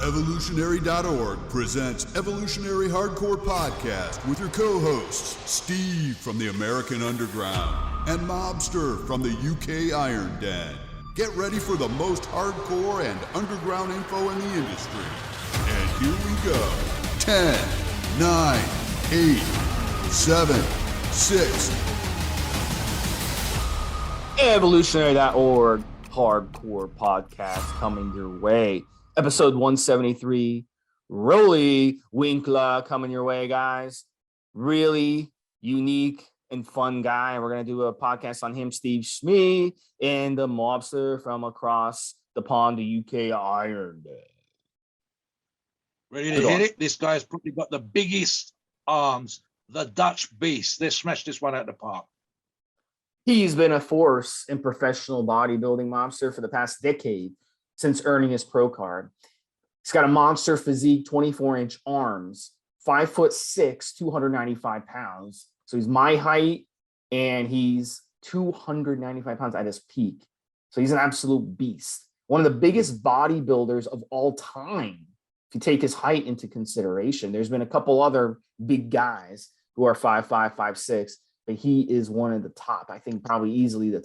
Evolutionary.org presents Evolutionary Hardcore Podcast with your co-hosts, Steve from the American Underground and Mobster from the UK Iron Den. Get ready for the most hardcore and underground info in the industry. And here we go. 10, 9, 8, 7, 6. Evolutionary.org Hardcore Podcast coming your way. Episode 173. Roelly Winklaar coming your way, guys. Really unique and fun guy. We're going to do a podcast on him, Stevesmi and Da Mobster from across the pond, the UK Iron Den. Ready to hit it? This guy's probably got the biggest arms, the Dutch beast. Let's smash this one out of the park. He's been a force in professional bodybuilding, Mobster, for the past decade since earning his pro card. He's got a monster physique, 24-inch arms, 5'6", 295 pounds. So he's my height, and he's 295 pounds at his peak. So he's an absolute beast. One of the biggest bodybuilders of all time, if you take his height into consideration. There's been a couple other big guys who are 5'5", 5'6", but he is one of the top. I think probably easily the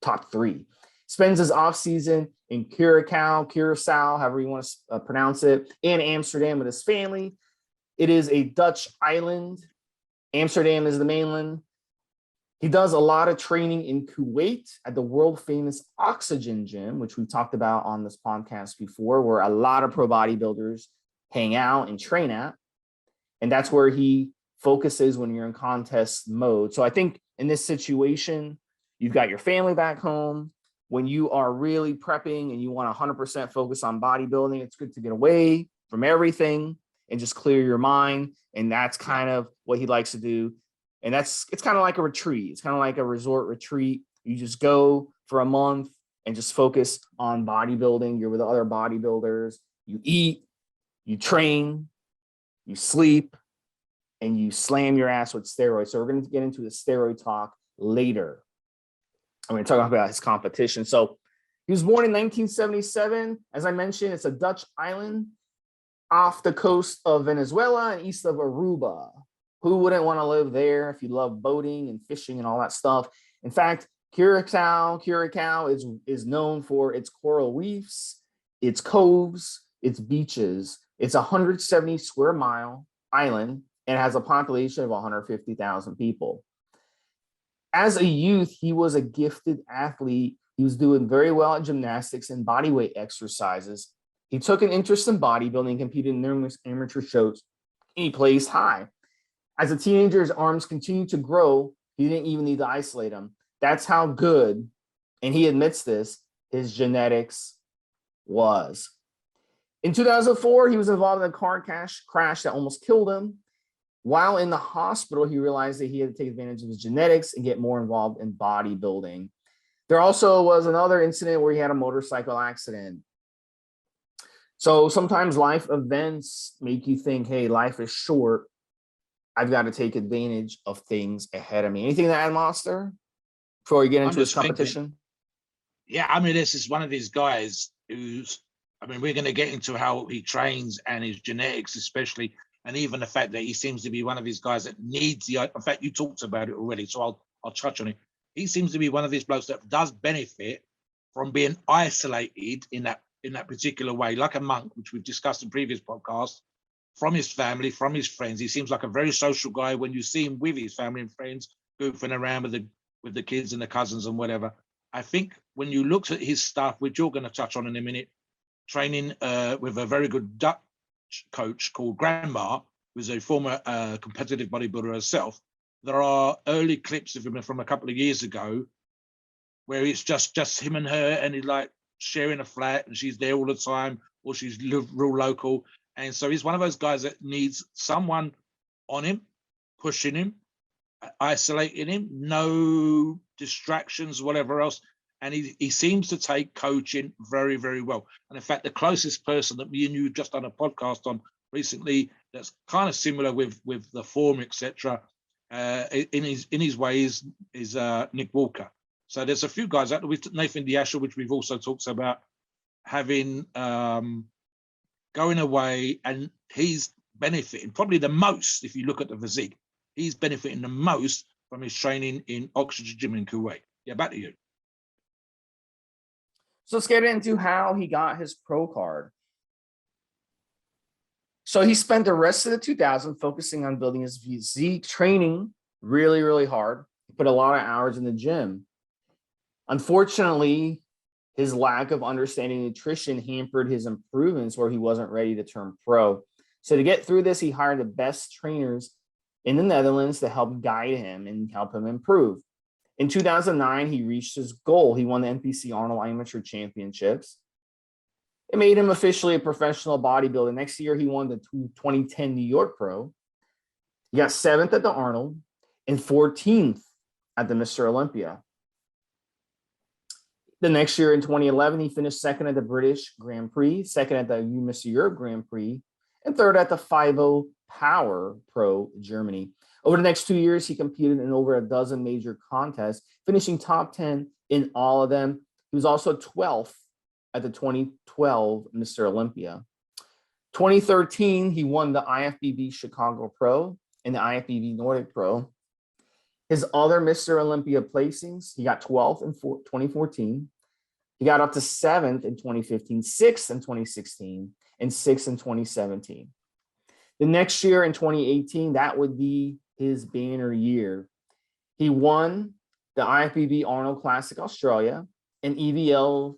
top three. Spends his off season in Curacao, however you want to pronounce it, in Amsterdam with his family. It is a Dutch island. Amsterdam is the mainland. He does a lot of training in Kuwait at the world famous Oxygen Gym, which we've talked about on this podcast before, where a lot of pro bodybuilders hang out and train at. And that's where he focuses when you're in contest mode. So I think in this situation, you've got your family back home. When you are really prepping and you want 100% focus on bodybuilding, it's good to get away from everything and just clear your mind. And that's kind of what he likes to do. And it's kind of like a retreat. It's kind of like a resort retreat. You just go for a month and just focus on bodybuilding. You're with other bodybuilders. You eat, you train, you sleep, and you slam your ass with steroids. So we're going to get into the steroid talk later. I'm going to talk about his competition. So he was born in 1977. As I mentioned, it's a Dutch island off the coast of Venezuela and east of Aruba. Who wouldn't want to live there if you love boating and fishing and all that stuff? In fact, Curacao is known for its coral reefs, its coves, its beaches. It's a 170 square mile island and has a population of 150,000 people. As a youth, he was a gifted athlete. He was doing very well at gymnastics and bodyweight exercises. He took an interest in bodybuilding, competed in numerous amateur shows, and he placed high. As a teenager, his arms continued to grow. He didn't even need to isolate them. That's how good, and he admits this, his genetics was. In 2004, he was involved in a car crash that almost killed him. While in the hospital, he realized that he had to take advantage of his genetics and get more involved in bodybuilding. There also was another incident where he had a motorcycle accident. So sometimes life events make you think, hey, life is short. I've got to take advantage of things ahead of me. Anything to add, Monster, before we get into his competition? This is one of these guys who's, we're going to get into how he trains and his genetics, especially. And even the fact that he seems to be one of these guys that needs in fact, you talked about it already, so I'll touch on it. He seems to be one of these blokes that does benefit from being isolated in that particular way, like a monk, which we've discussed in previous podcasts, from his family, from his friends. He seems like a very social guy when you see him with his family and friends, goofing around with the kids and the cousins and whatever. I think when you looked at his stuff, which you're going to touch on in a minute, training with a very good Dutch coach called Grandma, who's a former competitive bodybuilder herself. There are early clips of him from a couple of years ago where it's just him and her, and he's like sharing a flat, and she's there all the time, or she's real local. And so he's one of those guys that needs someone on him, pushing him, isolating him, no distractions, whatever else. And he seems to take coaching very, very well. And in fact, the closest person that me and you just done a podcast on recently that's kind of similar with the form, etc., in his way is Nick Walker. So there's a few guys out there with Nathan Diasha, which we've also talked about, having going away, and he's benefiting probably the most. If you look at the physique, he's benefiting the most from his training in Oxygen Gym in Kuwait. Yeah, back to you. So let's get into how he got his pro card. So he spent the rest of the 2000 focusing on building his physique, training really, really hard. He put a lot of hours in the gym. Unfortunately, his lack of understanding nutrition hampered his improvements where he wasn't ready to turn pro. So to get through this, he hired the best trainers in the Netherlands to help guide him and help him improve. In 2009, he reached his goal. He won the NPC Arnold Amateur Championships. It made him officially a professional bodybuilder. Next year, he won the 2010 New York Pro. He got 7th at the Arnold and 14th at the Mr. Olympia. The next year in 2011, he finished 2nd at the British Grand Prix, 2nd at the Mr. Europe Grand Prix, and 3rd at the 5-0 Power Pro Germany. Over the next 2 years, he competed in over a dozen major contests, finishing top 10 in all of them. He was also 12th at the 2012 Mr. Olympia. 2013, he won the IFBB Chicago Pro and the IFBB Nordic Pro. His other Mr. Olympia placings, he got 12th in 2014. He got up to 7th in 2015, 6th in 2016, and 6th in 2017. The next year in 2018, that would be his banner year. He won the IFBB Arnold Classic Australia and EVL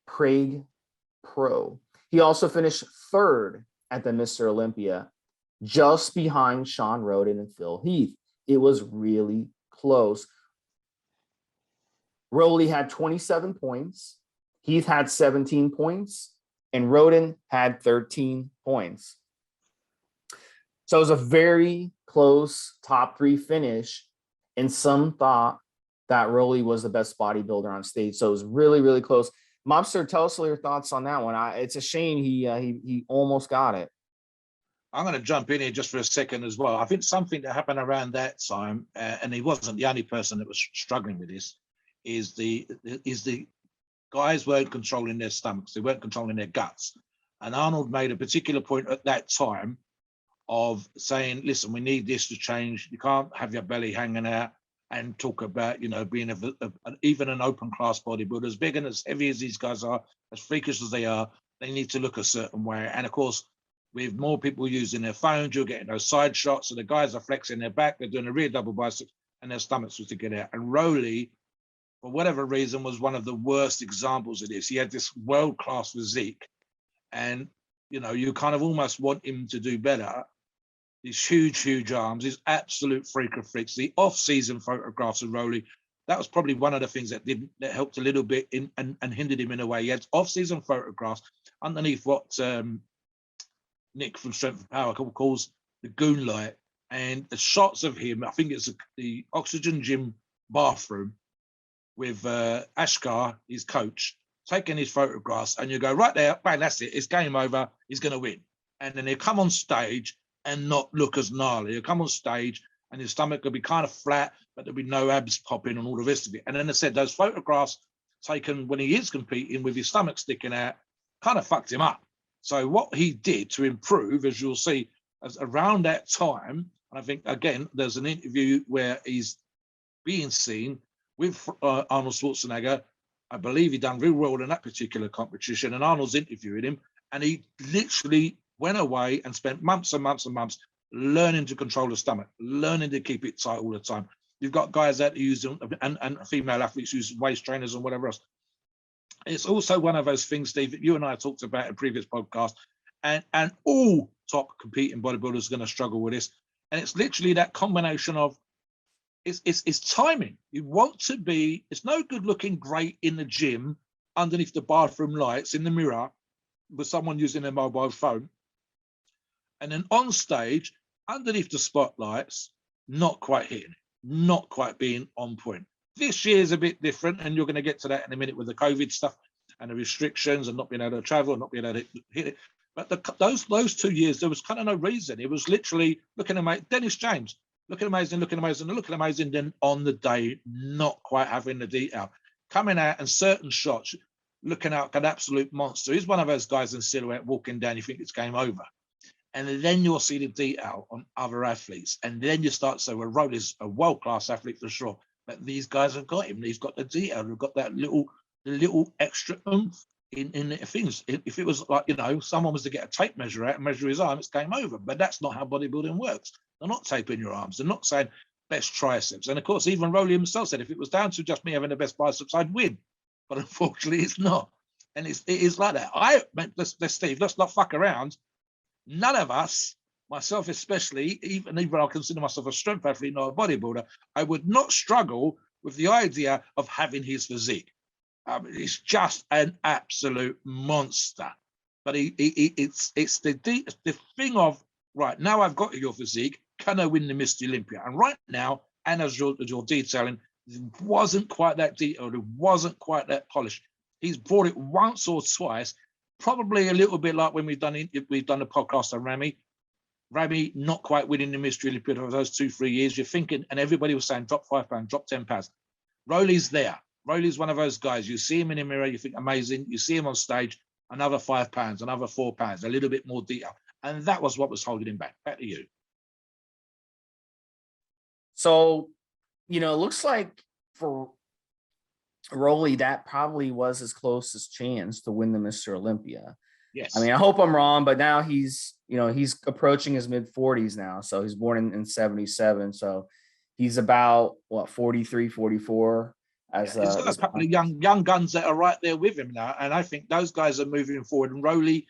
Prague Pro. He also finished 3rd at the Mr. Olympia, just behind Sean Roden and Phil Heath. It was really close. Roelly had 27 points. Heath had 17 points. And Roden had 13 points. So it was a very close top 3 finish. And some thought that Roelly was the best bodybuilder on stage. So it was really, really close. Mobster, tell us your thoughts on that one. It's a shame he almost got it. I'm going to jump in here just for a second as well. I think something that happened around that time, and he wasn't the only person that was struggling with this, is the guys weren't controlling their stomachs. They weren't controlling their guts. And Arnold made a particular point at that time of saying, listen, we need this to change. You can't have your belly hanging out and talk about, being even an open class bodybuilder, as big and as heavy as these guys are, as freakish as they are, they need to look a certain way. And of course, with more people using their phones, you're getting those side shots. So the guys are flexing their back, they're doing a rear double bicep, and their stomachs was to get out. And Roelly, for whatever reason, was one of the worst examples of this. He had this world-class physique, and you kind of almost want him to do better. These huge arms, these absolute freak of freaks. The off-season photographs of Roelly, that was probably one of the things that helped a little bit and hindered him in a way. He had off-season photographs underneath what Nick from Strength and Power calls the goon light, and the shots of him, I think it's the Oxygen Gym bathroom with Ashkar, his coach, taking his photographs, and you go, right there, bang, that's it, it's game over, he's going to win. And then he'll come on stage and not look as gnarly. He'll come on stage and his stomach will be kind of flat, but there'll be no abs popping and all the rest of it. And then I said, those photographs taken when he is competing with his stomach sticking out kind of fucked him up. So what he did to improve, as you'll see, as around that time, and I think, again, there's an interview where he's being seen with Arnold Schwarzenegger. I believe he done real well in that particular competition, and Arnold's interviewing him, and he literally went away and spent months and months and months learning to control the stomach, learning to keep it tight all the time. You've got guys that use them, and female athletes use waist trainers and whatever else. It's also one of those things, Steve, that you and I talked about in previous podcasts, and all top competing bodybuilders are going to struggle with this. And it's literally that combination of it's timing. You want to be, it's no good looking great in the gym underneath the bathroom lights in the mirror with someone using their mobile phone. And then on stage, underneath the spotlights, not quite hitting it, not quite being on point. This year is a bit different, and you're going to get to that in a minute with the COVID stuff and the restrictions and not being able to travel and not being able to hit it. But those 2 years, there was kind of no reason. It was literally looking amazing. Dennis James, looking amazing, then on the day, not quite having the detail. Coming out and certain shots, looking out like an absolute monster. He's one of those guys in silhouette walking down, you think it's game over. And then you'll see the detail on other athletes. And then you start to say, well, Roelly's a world-class athlete for sure. But these guys have got him. He's got the detail. They've got that little extra oomph in things. If it was like, someone was to get a tape measure out and measure his arm, it's game over. But that's not how bodybuilding works. They're not taping your arms. They're not saying best triceps. And of course, even Roelly himself said, if it was down to just me having the best biceps, I'd win. But unfortunately, it's not. And it is like that. Steve, let's not fuck around. None of us, myself especially, even I consider myself a strength athlete, not a bodybuilder, I would not struggle with the idea of having his physique. He's just an absolute monster. But it's the thing of, right, now I've got your physique, can I win the Mr. Olympia? And right now, and as you're detailing, it wasn't quite that detailed, it wasn't quite that polished. He's brought it once or twice, probably a little bit like when we've done the podcast on Ramy. Ramy not quite winning the Mystery Olympia for those 2-3 years. You're thinking, and everybody was saying, drop 5 pounds, drop 10 pounds. Roelly's there. Roelly's one of those guys. You see him in the mirror, you think amazing. You see him on stage, another 5 pounds, another 4 pounds, a little bit more detail. And that was what was holding him back. Back to you. So, it looks like for Roelly, that probably was his closest chance to win the Mr. Olympia. Yes. I mean, I hope I'm wrong, but now he's approaching his mid 40s now. So he's born in 77. So he's about 43, 44. He's got a couple of young guns that are right there with him now. And I think those guys are moving forward. And Roelly,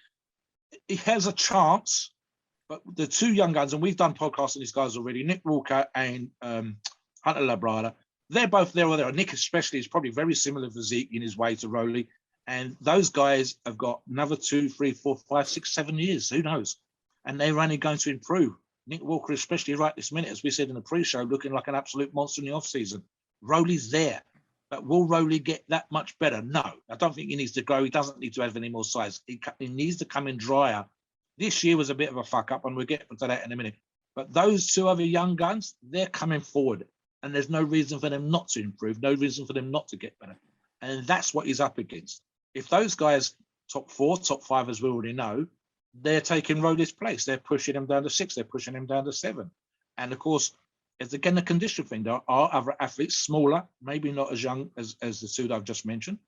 he has a chance, but the 2 young guns, and we've done podcasts on these guys already, Nick Walker and Hunter Labrada, they're both there or there. Nick especially is probably very similar physique in his way to Roelly. And those guys have got another 2, 3, 4, 5, 6, 7 years. Who knows? And they're only going to improve. Nick Walker, especially right this minute, as we said in the pre-show, looking like an absolute monster in the off-season. Roelly's there. But will Roelly get that much better? No. I don't think he needs to grow. He doesn't need to have any more size. He needs to come in drier. This year was a bit of a fuck-up, and we'll get to that in a minute. But those 2 other young guns, they're coming forward. And there's no reason for them not to improve, no reason for them not to get better. And that's what he's up against. If those guys, top 4, top 5, as we already know, they're taking Roelly's place. They're pushing him down to 6. They're pushing him down to 7. And, of course, it's again a condition thing. There are other athletes, smaller, maybe not as young as the 2 that I've just mentioned,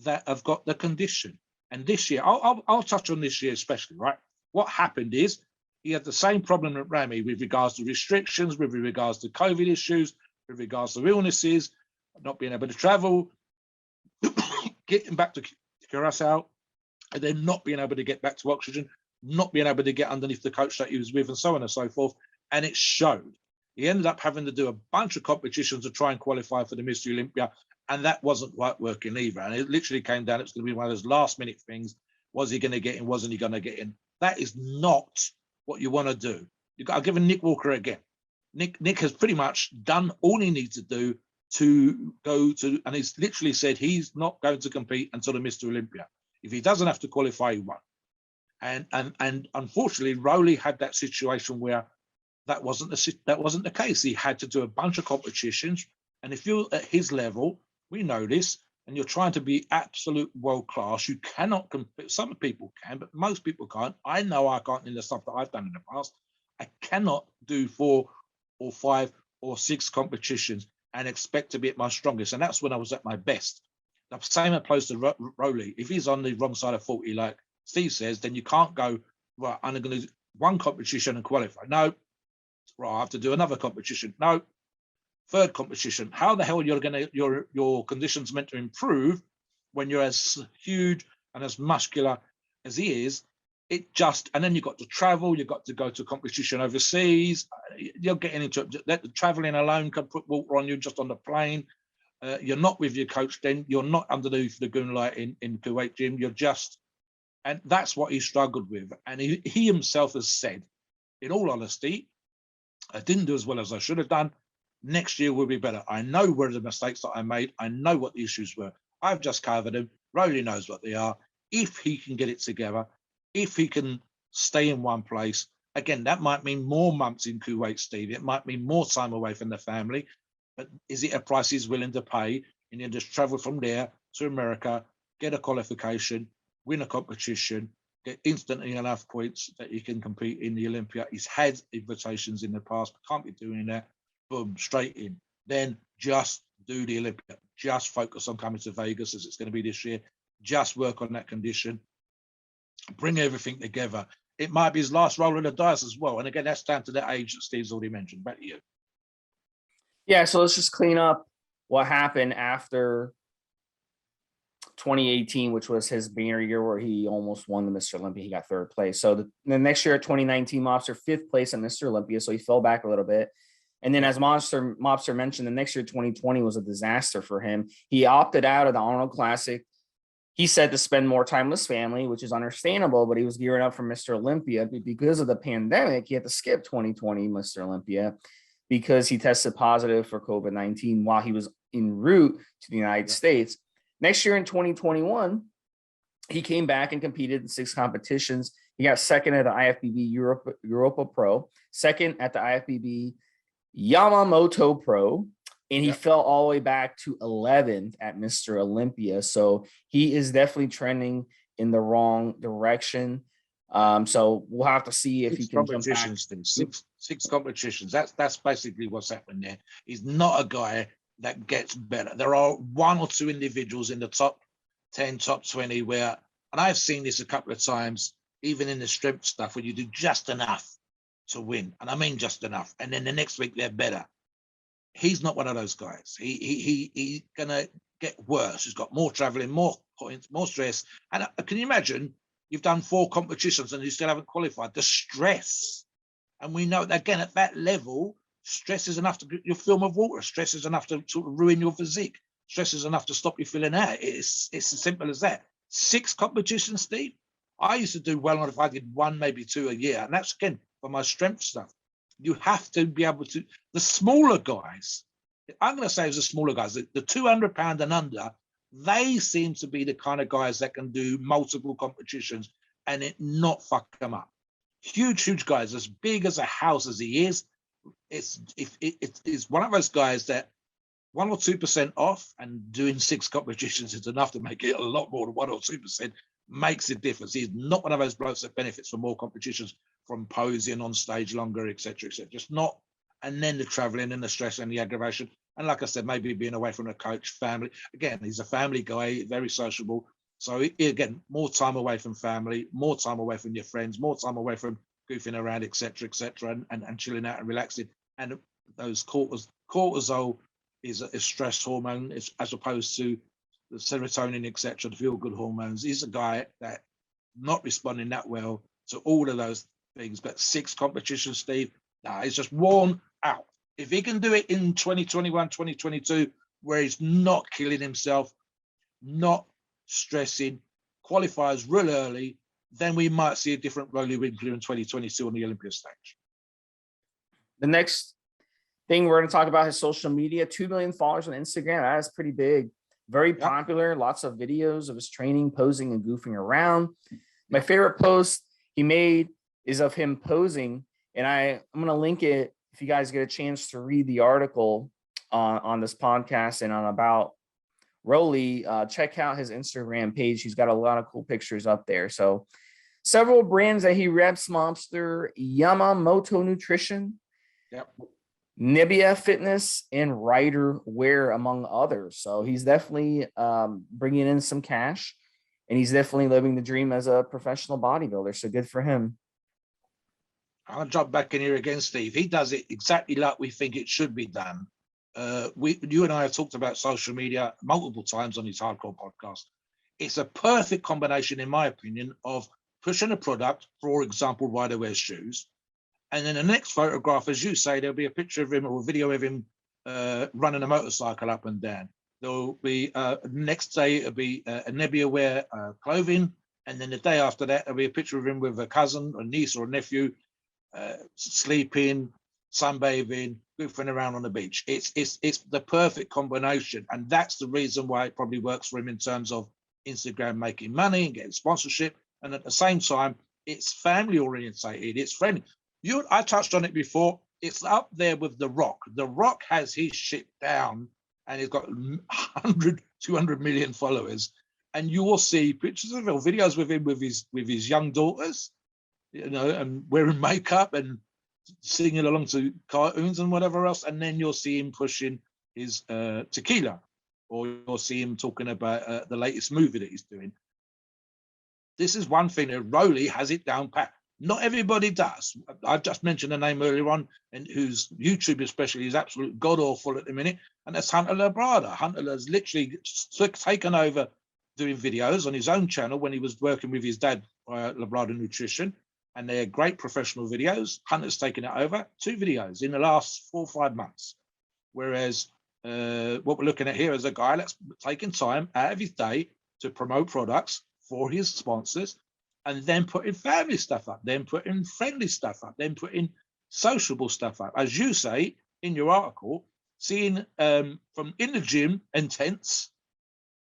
that have got the condition. And this year, I'll touch on this year especially, right? What happened is he had the same problem at Ramy with regards to restrictions, with regards to COVID issues, with regards to illnesses, not being able to travel, getting back to Curacao, and then not being able to get back to oxygen, not being able to get underneath the coach that he was with, and so on and so forth. And it showed. He ended up having to do a bunch of competitions to try and qualify for the Mr. Olympia, and that wasn't quite working either. And it literally came down, it's going to be one of those last-minute things. Was he going to get in? Wasn't he going to get in? That is not what you want to do. I'll give Nick Walker again. Nick has pretty much done all he needs to do to go to, and he's literally said he's not going to compete until the Mr. Olympia. If he doesn't have to qualify, he won't. And unfortunately, Roelly had that situation where that wasn't the case. He had to do a bunch of competitions, and if you're at his level, we know this, and you're trying to be absolute world class, you cannot compete. Some people can, but most people can't. I know I can't in the stuff that I've done in the past. I cannot do 4 or 5 or 6 competitions and expect to be at my strongest. And that's when I was at my best. The same applies to Roelly. If he's on the wrong side of 40, like Steve says, then you can't go, right, I'm going to do 1 competition and qualify. No, right, I have to do another competition. No, 3rd competition. How the hell you're going to, your conditions meant to improve when you're as huge and as muscular as he is? And then you've got to travel, you've got to go to competition overseas, you're getting into it. Traveling alone can put water on you just on the plane. You're not with your coach then, you're not underneath the goon light in Kuwait gym, and that's what he struggled with. And he himself has said, in all honesty, I didn't do as well as I should have done. Next year will be better. I know where the mistakes that I made. I know what the issues were. I've just covered them. Roelly knows what they are. If he can get it together, if he can stay in one place, again, that might mean more months in Kuwait, Steve. It might mean more time away from the family. But is it a price he's willing to pay? And you just travel from there to America get a qualification, win a competition, get instantly enough points that you can compete in the Olympia. He's had invitations in the past, but can't be doing that. Boom, straight in. Then just do the Olympia. Just focus on coming to Vegas, as it's going to be this year. Just work on that condition. Bring everything together. It might be his last roll of the dice as well. And again, that's down to the age that Steve's already mentioned. Back to you. Yeah, so let's just clean up what happened after 2018, which was his banner year where he almost won the Mr. Olympia. He got third place. So the next year at 2019, Mobster fifth place at Mr. Olympia. So he fell back a little bit. And then as Mobster mentioned, the next year, 2020, was a disaster for him. He opted out of the Arnold Classic. He said to spend more time with his family, which is understandable, but he was gearing up for Mr. Olympia. Because of the pandemic, he had to skip 2020 Mr. Olympia because he tested positive for COVID-19 while he was en route to the United States. Next year in 2021, he came back and competed in 6 competitions. He got second at the IFBB Europa Pro, second at the IFBB Yamamoto Pro, and he fell all the way back to 11th at Mr. Olympia. So he is definitely trending in the wrong direction. So we'll have to see if he can jump back. Six competitions. That's basically what's happening there. He's not a guy that gets better. There are 1 or 2 individuals in the top 10, top 20 where, and I've seen this a couple of times, even in the strength stuff, where you do just enough to win. And I mean just enough. And then the next week they're better. He's not one of those guys. He's gonna get worse. He's got more traveling, more points, more stress. And can you imagine, you've done 4 competitions and you still haven't qualified? The stress. And we know that, again, at that level, stress is enough to get your film of water. Stress is enough to ruin your physique. Stress is enough to stop you feeling out. It's as simple as that. 6 competitions, Steve. I used to do well on if I did 1, maybe 2 a year. And that's, again, for my strength stuff. You have to be able to, the smaller guys, I'm going to say it's the smaller guys, the 200-pound and under, they seem to be the kind of guys that can do multiple competitions and it not fuck them up. Huge guys, as big as a house as he is, it's one of those guys that 1 or 2% off, and doing 6 competitions is enough to make it a lot more than 1 or 2%. Makes a difference. He's not one of those blokes that benefits from more competitions, from posing on stage longer, etc., etc. Just not. And then the traveling and the stress and the aggravation. And like I said, maybe being away from the coach, family. Again, he's a family guy, very sociable. So again, more time away from family, more time away from your friends, more time away from goofing around, etc., etc., and chilling out and relaxing. And those cortisol is a stress hormone, as opposed to the serotonin, etc., the feel-good hormones. He's a guy that not responding that well to all of those things. But 6 competitions, Steve, he's just worn out. If he can do it in 2021, 2022, where he's not killing himself, not stressing, qualifies real early, then we might see a different Roelly Winklaar in 2022 on the Olympia stage. The next thing we're going to talk about is social media. 2 million followers on Instagram. That is pretty big. Very popular. Lots of videos of his training, posing, and goofing around. My favorite post he made is of him posing, and I'm going to link it if you guys get a chance to read the article on this podcast and on about Roelly. Check out his Instagram page. He's got a lot of cool pictures up there. So several brands that he reps: Mobster, Yamamoto Nutrition, Nibia Fitness, and Rider Wear, among others. So he's definitely bringing in some cash, and he's definitely living the dream as a professional bodybuilder. So good for him. I'll jump back in here again, Steve. He does it exactly like we think it should be done. You and I have talked about social media multiple times on his Hardcore podcast. It's a perfect combination, in my opinion, of pushing a product, for example, Rider Wear shoes, and then the next photograph, as you say, there'll be a picture of him or a video of him running a motorcycle up and down. There'll be next day, it'll be a Nebia Wear clothing, and then the day after that, there'll be a picture of him with a cousin, a niece, or a nephew, sleeping, sunbathing, goofing around on the beach. It's the perfect combination, and that's the reason why it probably works for him in terms of Instagram making money and getting sponsorship, and at the same time, it's family orientated, it's friendly. I touched on it before. It's up there with The Rock. The Rock has his shit down, and he's got 100, 200 million followers. and you will see pictures of him, videos with him with his young daughters, you know, and wearing makeup and singing along to cartoons and whatever else. And then you'll see him pushing his tequila, or you'll see him talking about the latest movie that he's doing. This is one thing that Roelly has it down pat. Not everybody does. I just mentioned a name earlier on, and whose YouTube especially is absolute god awful at the minute, and that's Hunter Labrada. Hunter has literally taken over doing videos on his own channel when he was working with his dad, Labrada Nutrition, and they're great professional videos. Hunter's taken it over, 2 videos in the last 4 or 5 months. Whereas what we're looking at here is a guy that's taking time out of his day to promote products for his sponsors, and then putting family stuff up, then putting friendly stuff up, then putting sociable stuff up. As you say in your article, seeing from in the gym, intense,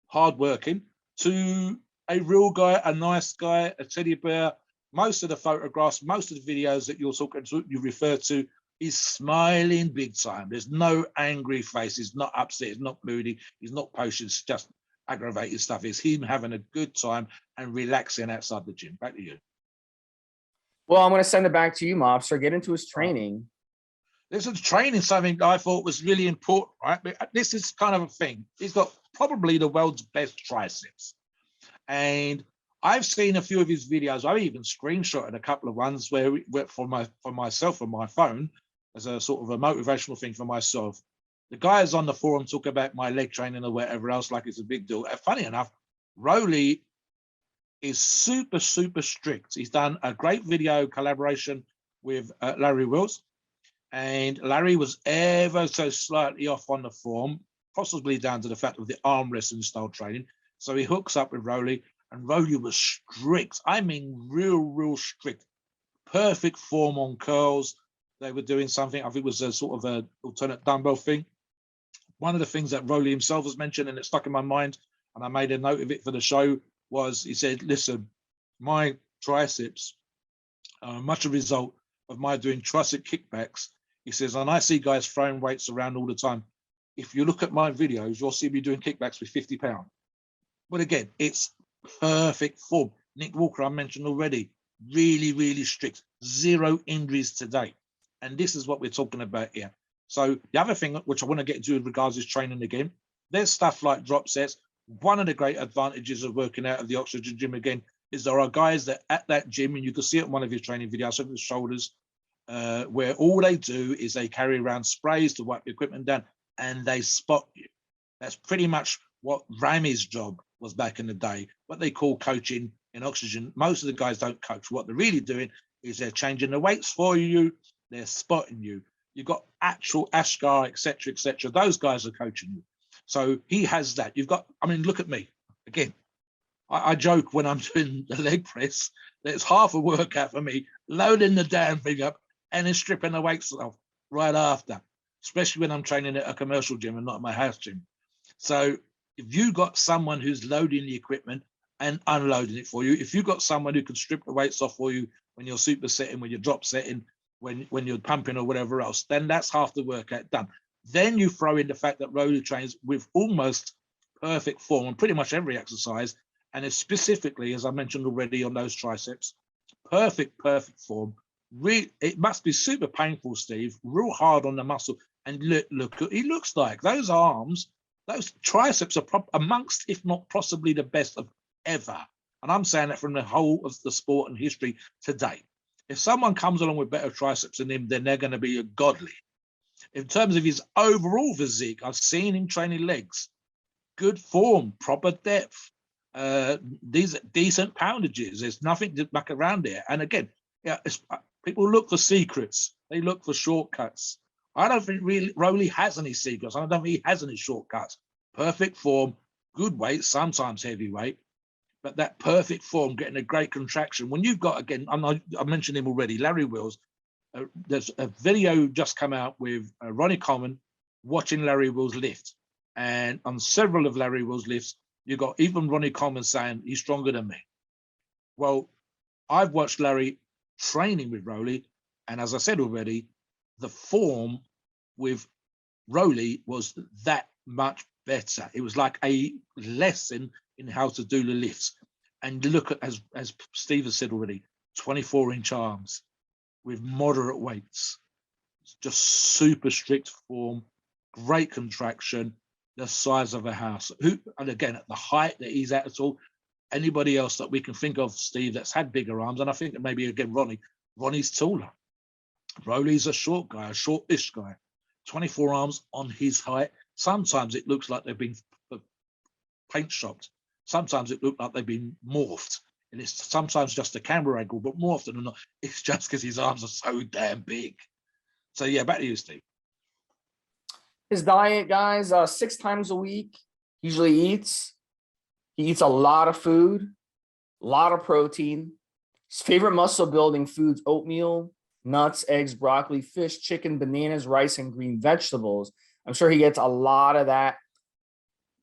hardworking, to a real guy, a nice guy, a teddy bear. Most of the photographs, most of the videos that you're talking to, you refer to, he's smiling big time. There's no angry face. He's not upset. He's not moody. He's not potion. It's just aggravated stuff. It's him having a good time and relaxing outside the gym. Back to you. Well, I'm going to send it back to you, Mobster. Get into his training. This is training, something I thought was really important, right? But this is kind of a thing. He's got probably the world's best triceps. And I've seen a few of his videos. I even screenshotted a couple of ones where for myself on my phone as a sort of a motivational thing for myself. The guys on the forum talk about my leg training or whatever else like it's a big deal. Funny enough, Roelly is super, super strict. He's done a great video collaboration with Larry Wills, and Larry was ever so slightly off on the form, possibly down to the fact of the arm wrestling style training. So he hooks up with Roelly, and Roelly was strict. I mean, real strict. Perfect form on curls. They were doing something, I think it was a sort of an alternate dumbbell thing. One of the things that Roelly himself has mentioned, and it stuck in my mind, and I made a note of it for the show, was he said, listen, my triceps are much a result of my doing tricep kickbacks. He says, and I see guys throwing weights around all the time. If you look at my videos, you'll see me doing kickbacks with 50 pounds. But again, it's perfect form. Nick Walker, I mentioned already, really strict, 0 injuries today. And this is what we're talking about here. So the other thing, which I want to get into in regards to his training again, there's stuff like drop sets. One of the great advantages of working out of the Oxygen Gym again is there are guys that at that gym, and you can see it in one of his training videos over the shoulders, where all they do is they carry around sprays to wipe the equipment down, and they spot you. That's pretty much what Rami's job was back in the day, what they call coaching in Oxygen. Most of the guys don't coach. What they're really doing is they're changing the weights for you, they're spotting you. You've got actual Ashgar, etc. Those guys are coaching you. So he has that. You've got, I mean, look at me. Again, I joke when I'm doing the leg press that it's half a workout for me, loading the damn thing up and then stripping the weights off right after, especially when I'm training at a commercial gym and not my house gym. So if you got someone who's loading the equipment and unloading it for you, if you've got someone who can strip the weights off for you when you're supersetting, when you're drop setting, when you're pumping or whatever else, then that's half the workout done. Then you throw in the fact that Roelly trains with almost perfect form on pretty much every exercise, and it's specifically, as I mentioned already, on those triceps, perfect form. It must be super painful, Steve, real hard on the muscle. And look, he looks like those arms, those triceps are amongst, if not possibly the best of ever. And I'm saying that from the whole of the sport and history today. If someone comes along with better triceps than him, then they're going to be godly. In terms of his overall physique, I've seen him training legs, good form, proper depth, these decent poundages. There's nothing to back around there. And again, yeah, people look for secrets. They look for shortcuts. I don't think really Roelly has any secrets. I don't think he has any shortcuts. Perfect form, good weight, sometimes heavyweight, but that perfect form, getting a great contraction. When you've got, again, I mentioned him already, Larry Wills. There's a video just come out with Ronnie Coleman watching Larry Wills lift. And on several of Larry Wills lifts, you got even Ronnie Coleman saying he's stronger than me. Well, I've watched Larry training with Roelly, and as I said already, the form with Roelly was that much better. It was like a lesson in how to do the lifts. And look at, as Steve has said already, 24-inch arms with moderate weights. It's just super strict form, great contraction, the size of a house. And again, at the height that he's at all, anybody else that we can think of, Steve, that's had bigger arms, and I think that maybe again Ronnie's taller. Roelly's a short guy, a shortish guy, 24 arms on his height. Sometimes it looks like they've been paint shopped. Sometimes it looks like they've been morphed. And it's sometimes just a camera angle, but more often than not, it's just because his arms are so damn big. So yeah, back to you, Steve. His diet, guys, 6 times a week, usually eats. He eats a lot of food, a lot of protein. His favorite muscle building foods: oatmeal, nuts, eggs, broccoli, fish, chicken, bananas, rice, and green vegetables. I'm sure he gets a lot of that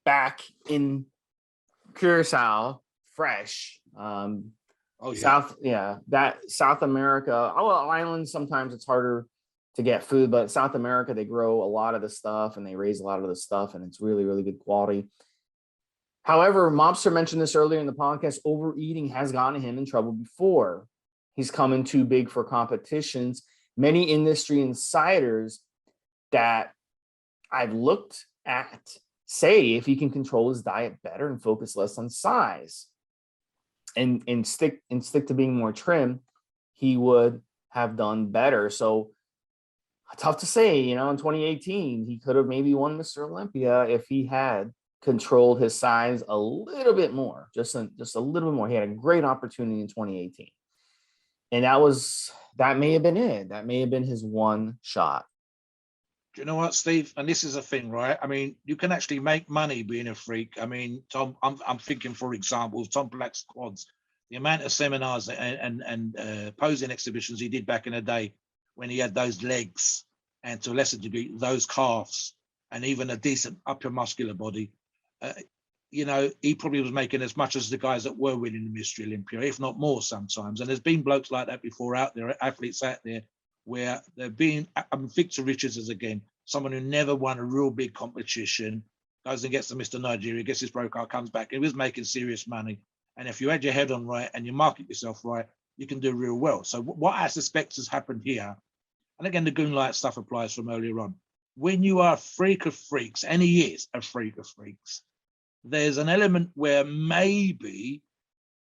back in Curacao, fresh. South America. Islands, sometimes it's harder to get food, but South America, they grow a lot of the stuff and they raise a lot of the stuff, and it's really, really good quality. However, Mobster mentioned this earlier in the podcast, overeating has gotten him in trouble before. He's coming too big for competitions. Many industry insiders that I've looked at say if he can control his diet better and focus less on size and stick to being more trim, he would have done better. So tough to say, in 2018, he could have maybe won Mr. Olympia if he had controlled his size a little bit more, just a little bit more. He had a great opportunity in 2018. And that may have been it. That may have been his one shot. Do you know what, Steve? And this is a thing, right? I mean, you can actually make money being a freak. I mean, Tom, I'm thinking, for example, Tom Black's quads, the amount of seminars and posing exhibitions he did back in the day when he had those legs and to a lesser degree, those calves and even a decent upper muscular body. He probably was making as much as the guys that were winning the Mr. Olympia, if not more sometimes. And there's been blokes like that before out there, athletes out there, where they're being, Victor Richards is again, someone who never won a real big competition, goes and gets the Mr. Nigeria, gets his pro card, comes back. He was making serious money. And if you had your head on right and you market yourself right, you can do real well. So what I suspect has happened here, and again, the goon light stuff applies from earlier on. When you are a freak of freaks, and he is a freak of freaks, there's an element where maybe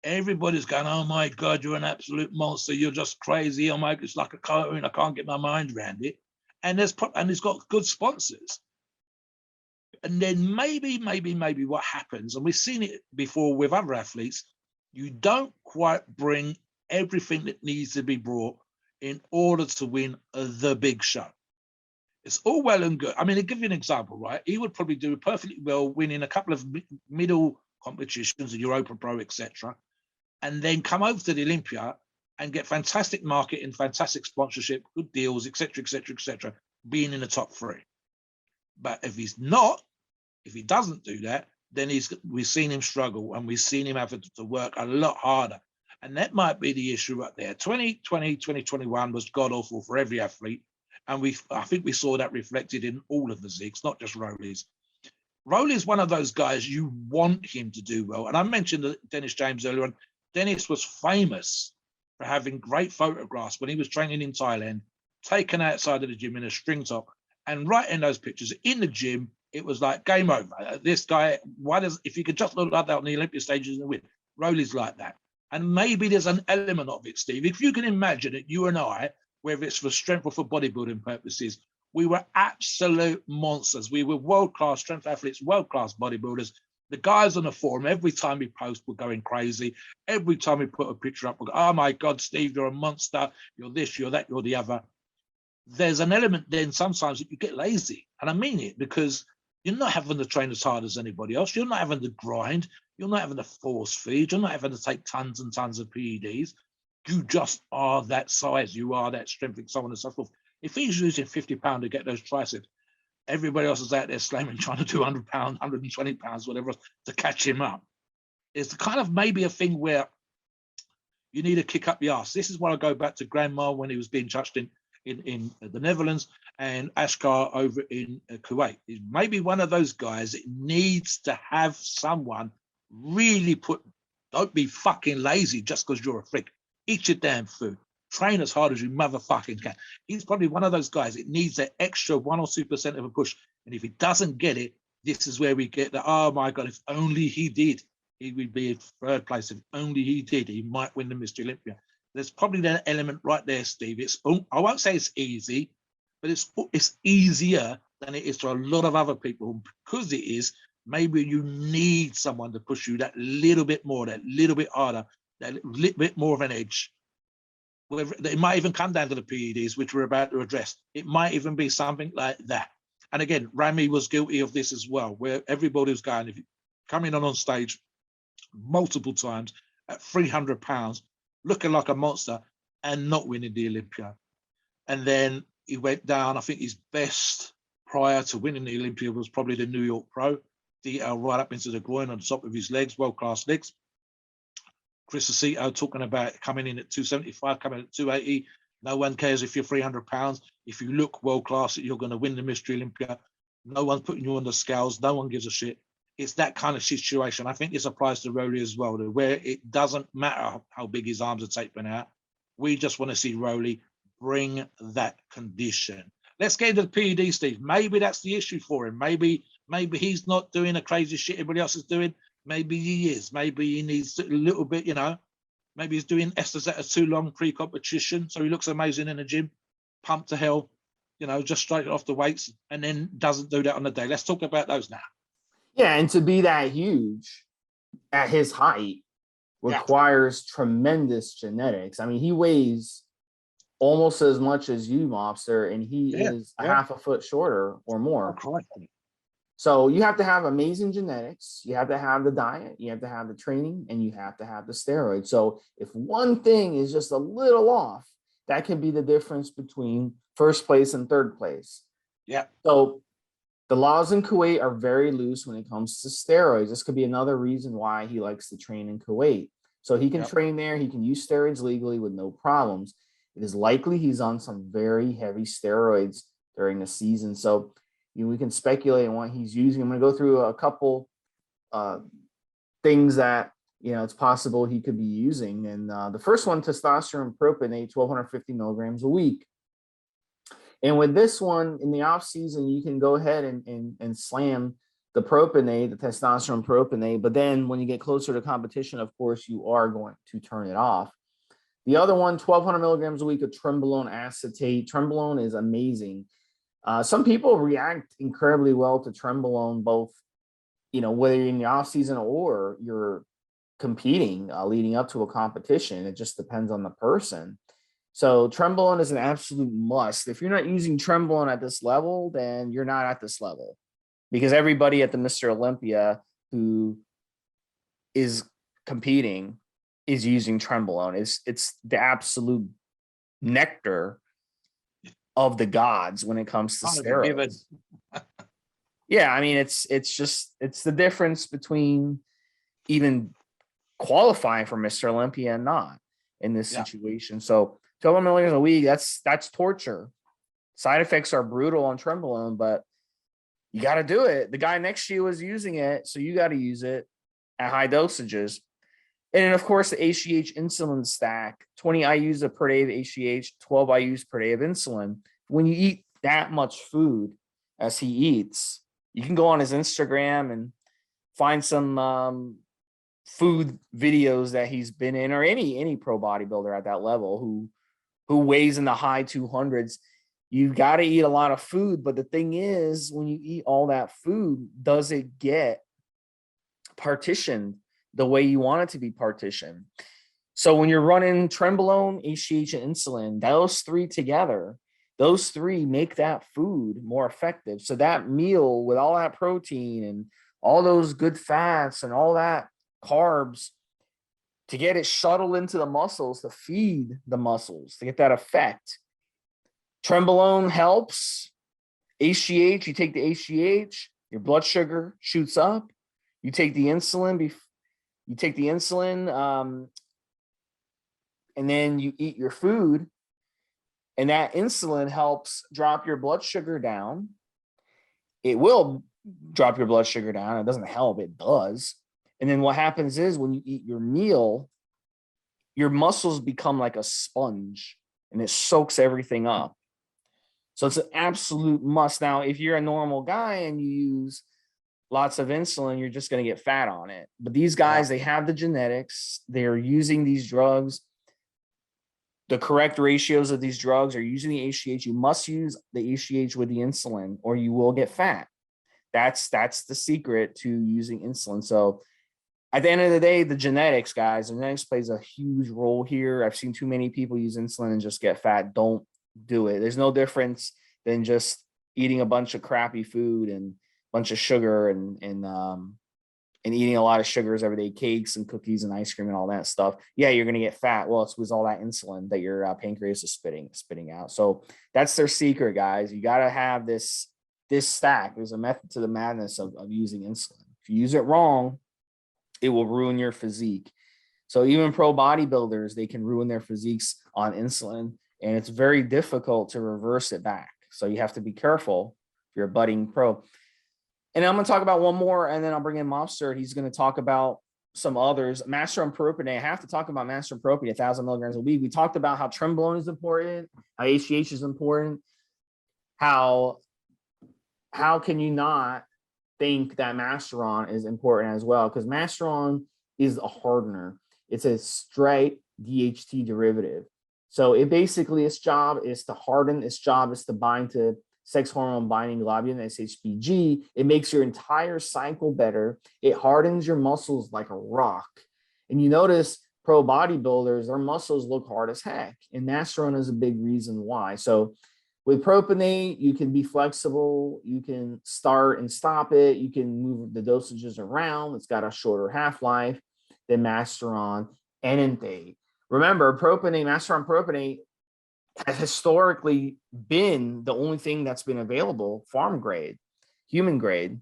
everybody's going, oh my God, you're an absolute monster. You're just crazy. Oh my God, it's like a cartoon. I can't get my mind around it. And he's got good sponsors. And then maybe what happens, and we've seen it before with other athletes, you don't quite bring everything that needs to be brought in order to win the big show. It's all well and good. I mean, to give you an example, right? He would probably do perfectly well winning a couple of middle competitions, the Europa Pro, etc., and then come over to the Olympia and get fantastic marketing, fantastic sponsorship, good deals, etc., being in the top 3. But if he doesn't do that, then we've seen him struggle and we've seen him have to work a lot harder. And that might be the issue right there. 2020, 2021 was god-awful for every athlete. And I think we saw that reflected in all of the Zigs, not just Roelly's. Roelly's one of those guys you want him to do well. And I mentioned Dennis James earlier on. Dennis was famous for having great photographs when he was training in Thailand, taken outside of the gym in a string top. And right in those pictures, in the gym, it was like game over. This guy, if he could just look like that on the Olympia stages and win, Roelly's like that. And maybe there's an element of it, Steve. If you can imagine it, you and I, whether it's for strength or for bodybuilding purposes, we were absolute monsters. We were world-class strength athletes, world-class bodybuilders. The guys on the forum, every time we post, we're going crazy. Every time we put a picture up, we go, oh my God, Steve, you're a monster. You're this, you're that, you're the other. There's an element then sometimes that you get lazy. And I mean it, because you're not having to train as hard as anybody else. You're not having to grind. You're not having to force feed. You're not having to take tons and tons of PEDs. You just are that size. You are that strength and so on and so forth. If he's using 50 pounds to get those triceps, everybody else is out there slamming, trying to do 100 pounds, 120 pounds, whatever, to catch him up. It's kind of maybe a thing where you need to kick up the arse. This is why I go back to Grandma when he was being judged in the Netherlands and Ashkar over in Kuwait. He's maybe one of those guys that needs to have someone really don't be fucking lazy just because you're a freak. Eat your damn food. Train as hard as you motherfucking can. He's probably one of those guys. It needs that extra 1 or 2% of a push. And if he doesn't get it, this is where we get the, oh my God, if only he did, he would be in third place. If only he did, he might win the Mr. Olympia. There's probably that element right there, Steve. I won't say it's easy, but it's easier than it is for a lot of other people. Because it is, maybe you need someone to push you that little bit more, that little bit harder, that little bit more of an edge. It might even come down to the PEDs, which we're about to address. It might even be something like that. And again, Ramy was guilty of this as well, where everybody was going, if you come in on stage multiple times at 300 pounds, looking like a monster and not winning the Olympia. And then he went down. I think his best prior to winning the Olympia was probably the New York Pro, DL right up into the groin on the top of his legs, world-class legs. Chris Aceto talking about coming in at 275, coming at 280. No one cares if you're 300 pounds. If you look world-class, you're going to win the Mystery Olympia. No one's putting you on the scales. No one gives a shit. It's that kind of situation. I think this applies to Roelly as well, where it doesn't matter how big his arms are tapering out. We just want to see Roelly bring that condition. Let's get into the PED, Steve. Maybe that's the issue for him. Maybe he's not doing the crazy shit everybody else is doing. Maybe he is. Maybe he needs a little bit, maybe he's doing esters that are too long pre-competition. So he looks amazing in the gym, pumped to hell, just straight off the weights, and then doesn't do that on the day. Let's talk about those now. Yeah, and to be that huge at his height requires tremendous genetics. I mean, he weighs almost as much as you, Mobster, and he is a half a foot shorter or more. Oh, so you have to have amazing genetics. You have to have the diet. You have to have the training, and you have to have the steroids. So if one thing is just a little off, that can be the difference between first place and third place. Yeah. So the laws in Kuwait are very loose when it comes to steroids. This could be another reason why he likes to train in Kuwait. So he can train there. He can use steroids legally with no problems. It is likely he's on some very heavy steroids during the season. So we can speculate on what he's using. I'm going to go through a couple things that it's possible he could be using. And the first one, testosterone propionate, 1,250 milligrams a week. And with this one, in the off season, you can go ahead and slam the propionate, the testosterone propionate. But then when you get closer to competition, of course, you are going to turn it off. The other one, 1,200 milligrams a week of trenbolone acetate. Trenbolone is amazing. Some people react incredibly well to trenbolone, both, whether you're in the off season or you're competing leading up to a competition. It just depends on the person. So trenbolone is an absolute must. If you're not using trenbolone at this level, then you're not at this level, because everybody at the Mr. Olympia who is competing is using trenbolone. It's the absolute nectar of the gods when it comes to steroids. Yeah, I mean, it's the difference between even qualifying for Mr. Olympia and not in this situation. So 12 milligrams a week, that's torture. Side effects are brutal on trenbolone, but you got to do it. The guy next to you is using it, so you got to use it at high dosages. And then, of course, the HGH insulin stack, 20 IUs per day of HGH, 12 IUs per day of insulin. When you eat that much food as he eats, you can go on his Instagram and find some food videos that he's been in, or any pro bodybuilder at that level who weighs in the high 200s. You've got to eat a lot of food. But the thing is, when you eat all that food, does it get partitioned the way you want it to be partitioned? So when you're running trenbolone, HGH, and insulin, those three together, those three make that food more effective. So that meal with all that protein and all those good fats and all that carbs, to get it shuttled into the muscles, to feed the muscles, to get that effect. Trenbolone helps. HGH, you take the HGH, your blood sugar shoots up. You take the insulin, and then you eat your food, and that insulin helps drop your blood sugar down. It will drop your blood sugar down. It doesn't help, it does. And then what happens is when you eat your meal, your muscles become like a sponge and it soaks everything up. So it's an absolute must. Now, if you're a normal guy and you use lots of insulin, you're just going to get fat on it. But these guys, they have the genetics. They're using these drugs. The correct ratios of these drugs are using the HGH. You must use the HGH with the insulin or you will get fat. That's the secret to using insulin. So at the end of the day, the genetics, guys, the genetics plays a huge role here. I've seen too many people use insulin and just get fat. Don't do it. There's no difference than just eating a bunch of crappy food and a bunch of sugar and eating a lot of sugars every day, cakes and cookies and ice cream and all that stuff. Yeah, you're going to get fat. Well, it's with all that insulin that your pancreas is spitting out. So that's their secret, guys. You got to have this stack. There's a method to the madness of using insulin. If you use it wrong, it will ruin your physique. So even pro bodybuilders, they can ruin their physiques on insulin, and it's very difficult to reverse it back. So you have to be careful if you're a budding pro. And I'm going to talk about one more, and then I'll bring in Mobster. He's going to talk about some others. Master on Propanate. I have to talk about Master on Propanate, 1,000 milligrams a week. We talked about how Trenbolone is important, how HGH is important, how can you not think that Masteron is important as well? Because Masteron is a hardener. It's a straight DHT derivative. So it basically, its job is to harden. Its job is to bind to sex hormone binding globulin, SHBG. It makes your entire cycle better. It hardens your muscles like a rock. And you notice pro bodybuilders, their muscles look hard as heck. And Masteron is a big reason why. So with Propanate, you can be flexible. You can start and stop it. You can move the dosages around. It's got a shorter half-life than Masteron and Enthate. Remember, Masteron Propanate has historically been the only thing that's been available, farm grade, human grade.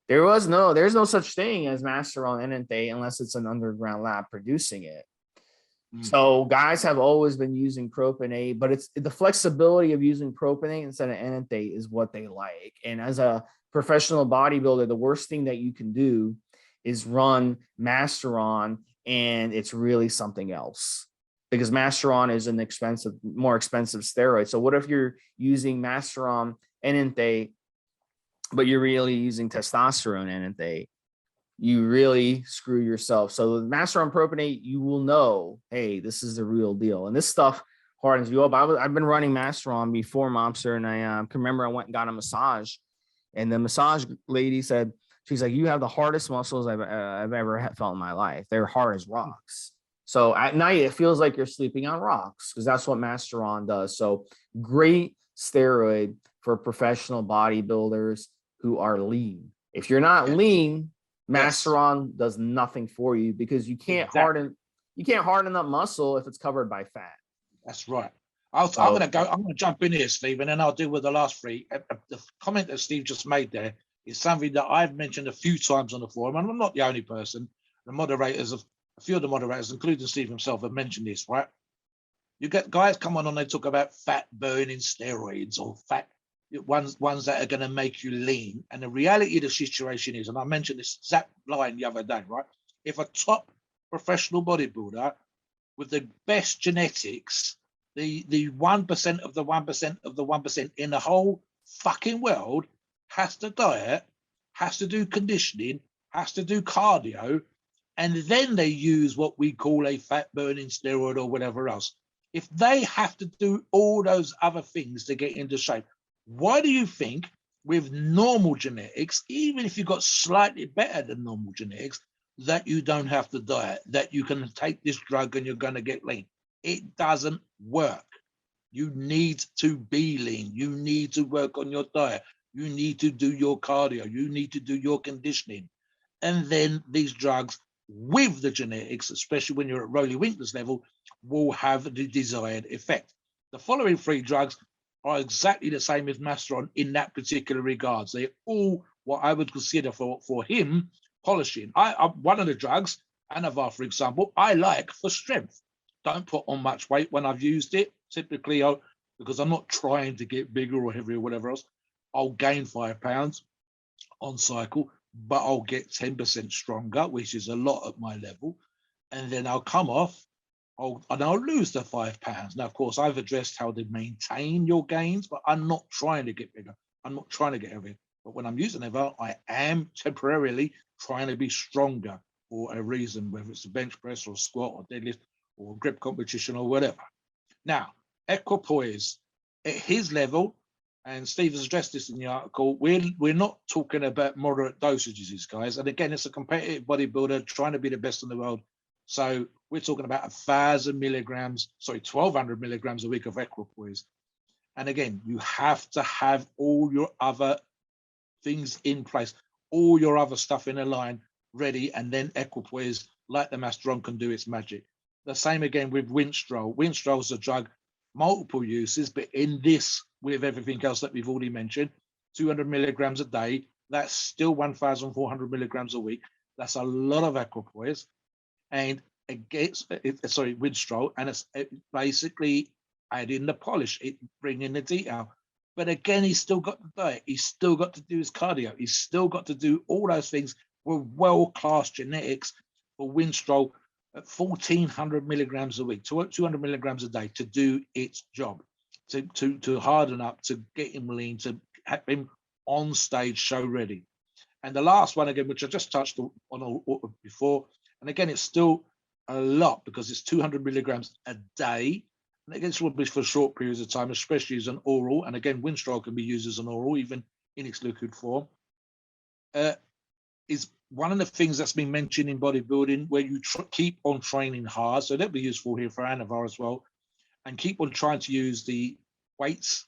There's no such thing as Masteron and Enthate unless it's an underground lab producing it. So guys have always been using Propanate, but it's the flexibility of using Propanate instead of Enthate is what they like. And as a professional bodybuilder, the worst thing that you can do is run Masteron, and it's really something else because Masteron is an more expensive steroid. So what if you're using Masteron and Enthate, but you're really using testosterone and Enthate? You really screw yourself. So the Masteron Propanate, you will know, hey, this is the real deal. And this stuff hardens you up. I've been running Masteron before Mobster, and I can remember I went and got a massage, and the massage lady said, she's like, you have the hardest muscles I've ever felt in my life. They're hard as rocks. So at night, it feels like you're sleeping on rocks because that's what Masteron does. So great steroid for professional bodybuilders who are lean. If you're not lean, Masteron does nothing for you because you can't harden that muscle if it's covered by fat. That's right. I'm going to jump in here, Steve, and then I'll deal with the last three. The comment that Steve just made there is something that I've mentioned a few times on the forum, and I'm not the only person. A few of the moderators, including Steve himself, have mentioned this, right? You get guys come on and they talk about fat burning steroids or fat ones that are going to make you lean. And the reality of the situation is, and I mentioned this exact line the other day, right? If a top professional bodybuilder with the best genetics, the 1% of the 1% of the 1% in the whole fucking world has to diet, has to do conditioning, has to do cardio, and then they use what we call a fat burning steroid or whatever else. If they have to do all those other things to get into shape, why do you think with normal genetics, even if you've got slightly better than normal genetics, that you don't have to diet, that you can take this drug and you're going to get lean? It doesn't work. You need to be lean. You need to work on your diet. You need to do your cardio. You need to do your conditioning. And then these drugs with the genetics, especially when you're at Roelly Winklaar's level, will have the desired effect. The following three drugs are exactly the same as Masteron in that particular regards. They're all what I would consider for him polishing. One of the drugs, Anavar, for example, I like for strength. Don't put on much weight when I've used it. Typically, because I'm not trying to get bigger or heavier or whatever else, I'll gain 5 pounds on cycle. but I'll get 10% stronger, which is a lot at my level. And then I'll come off, I'll lose the 5 pounds. Now, of course, I've addressed how to maintain your gains, but I'm not trying to get bigger. I'm not trying to get heavier. But when I'm using Evo, I am temporarily trying to be stronger for a reason, whether it's a bench press or squat or deadlift or grip competition or whatever. Now, equipoise at his level, and Steve has addressed this in the article, we're not talking about moderate dosages, guys. And again, it's a competitive bodybuilder trying to be the best in the world. So we're talking about 1,000 milligrams, 1,200 milligrams a week of equipoise. And again, you have to have all your other things in place, all your other stuff in a line ready, and then equipoise, like the Masteron, can do its magic. The same again with Winstrol. Winstrol is a drug, multiple uses, but in this, with everything else that we've already mentioned, 200 milligrams a day, that's still 1,400 milligrams a week. That's a lot of equipoise. And Winstrol, and it's basically adding the polish, it bringing the detail. But again, he's still got the diet. He's still got to do his cardio. He's still got to do all those things with world-class genetics for Winstrol at 1,400 milligrams a week, 200 milligrams a day, to do its job, to harden up, to get him lean, to have him on stage show ready. And the last one again, which I just touched on before, and again, it's still a lot because it's 200 milligrams a day. And again, it's probably for short periods of time, especially as an oral. And again, Winstrol can be used as an oral, even in its liquid form. Is one of the things that's been mentioned in bodybuilding, where you keep on training hard. So that'll be useful here for Anavar as well. And keep on trying to use the weights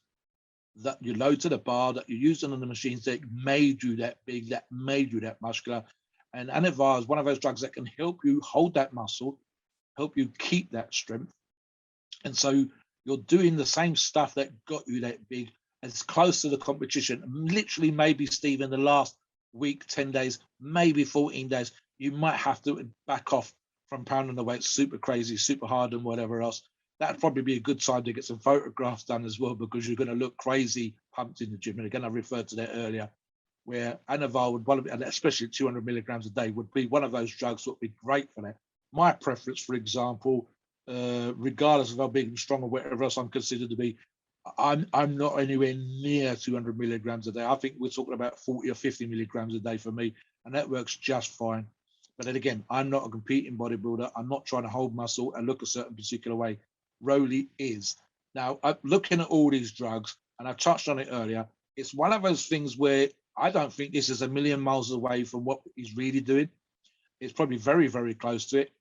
that you load to the bar, that you're using on the machines that made you that big, that made you that muscular. And Anavar is one of those drugs that can help you hold that muscle, help you keep that strength. And so you're doing the same stuff that got you that big, as close to the competition. Literally, maybe, Steve, in the last week, 10 days, maybe 14 days, you might have to back off from pounding the weight super crazy, super hard, and whatever else. That'd probably be a good time to get some photographs done as well, because you're going to look crazy pumped in the gym. And again, I referred to that earlier, where Anavar would, and especially 200 milligrams a day, would be one of those drugs that would be great for that. My preference, for example, regardless of how big and strong or whatever else I'm considered to be, I'm not anywhere near 200 milligrams a day. I think we're talking about 40 or 50 milligrams a day for me, and that works just fine. But then again, I'm not a competing bodybuilder. I'm not trying to hold muscle and look a certain particular way. Roelly is. Now, I'm looking at all these drugs, and I touched on it earlier, it's one of those things where I don't think this is a million miles away from what he's really doing. It's probably very, very close to it.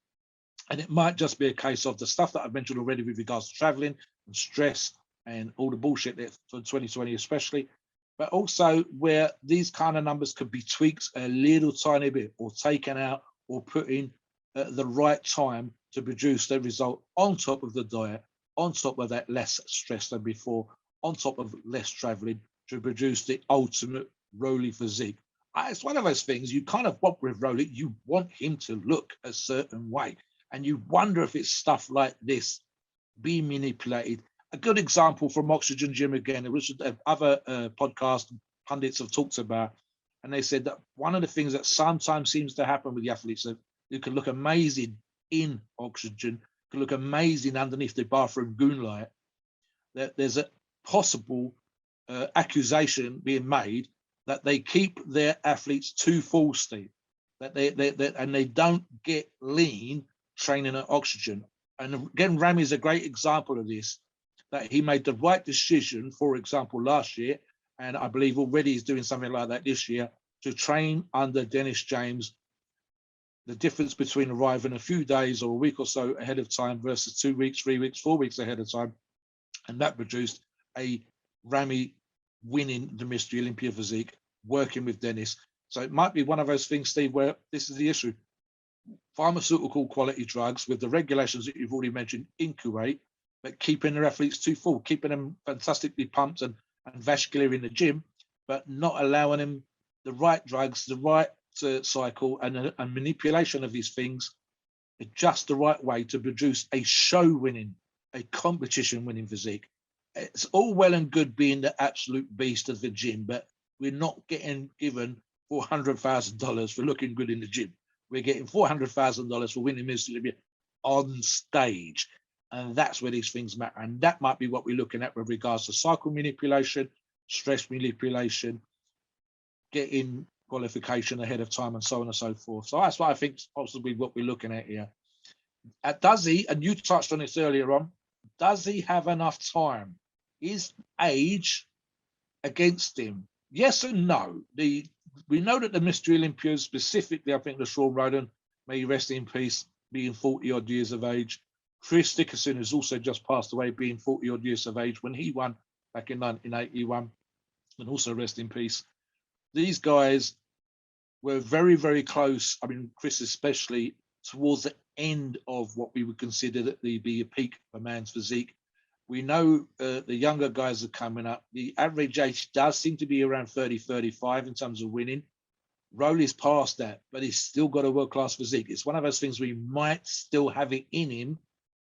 And it might just be a case of the stuff that I've mentioned already with regards to traveling and stress and all the bullshit that for 2020 especially, but also where these kind of numbers could be tweaked a little tiny bit, or taken out, or put in at the right time to produce the result, on top of the diet, on top of that less stress than before, on top of less traveling, to produce the ultimate Roelly physique. It's one of those things you kind of want with Roelly. You want him to look a certain way, and you wonder if it's stuff like this being manipulated. A good example from Oxygen Gym again, which other podcast pundits have talked about, and they said that one of the things that sometimes seems to happen with the athletes, that you can look amazing in Oxygen, can look amazing underneath the bathroom goon light, that there's a possible accusation being made that they keep their athletes too full, Steve, that they don't get lean training at Oxygen. And again, Ramy is a great example of this, that he made the right decision, for example, last year, and I believe already he's doing something like that this year, to train under Dennis James. The difference between arriving a few days or a week or so ahead of time versus 2 weeks, 3 weeks, 4 weeks ahead of time. And that produced a Ramy winning the Mystery Olympia physique, working with Dennis. So it might be one of those things, Steve, where this is the issue. Pharmaceutical quality drugs with the regulations that you've already mentioned in Kuwait, but keeping their athletes too full, keeping them fantastically pumped and vascular in the gym, but not allowing them the right drugs, the right cycle, and manipulation of these things in just the right way to produce a show-winning, a competition-winning physique. It's all well and good being the absolute beast of the gym, but we're not getting given $400,000 for looking good in the gym. We're getting $400,000 for winning Mr. Olympia on stage. And that's where these things matter. And that might be what we're looking at with regards to cycle manipulation, stress manipulation, getting qualification ahead of time, and so on and so forth. So that's what I think is possibly what we're looking at here. Does he, and you touched on this earlier on, does he have enough time? Is age against him? Yes and no. We know that the Mr. Olympias, specifically, I think the Sean Roden, may he rest in peace, being 40 odd years of age. Chris Dickerson has also just passed away, being 40 odd years of age when he won back in 1981, and also rest in peace. These guys were very, very close. I mean, Chris especially, towards the end of what we would consider to be a peak of a man's physique. We know the younger guys are coming up. The average age does seem to be around 30, 35 in terms of winning. Roelly's past that, but he's still got a world-class physique. It's one of those things we might still have it in him,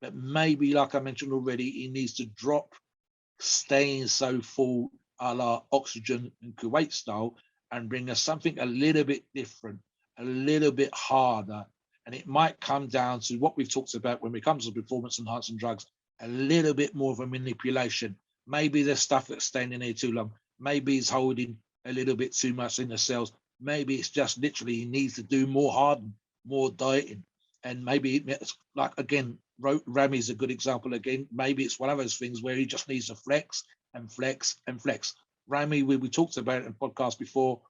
but maybe, like I mentioned already, he needs to drop staying so full a la Oxygen and Kuwait style and bring us something a little bit different, a little bit harder. And it might come down to what we've talked about when it comes to performance enhancing drugs, a little bit more of a manipulation. Maybe there's stuff that's staying in here too long. Maybe he's holding a little bit too much in the cells. Maybe it's just literally he needs to do more hardening, more dieting. And maybe it's like, again, Rami's a good example again. Maybe it's one of those things where he just needs to flex and flex and flex. Rami, we talked about it in podcast before,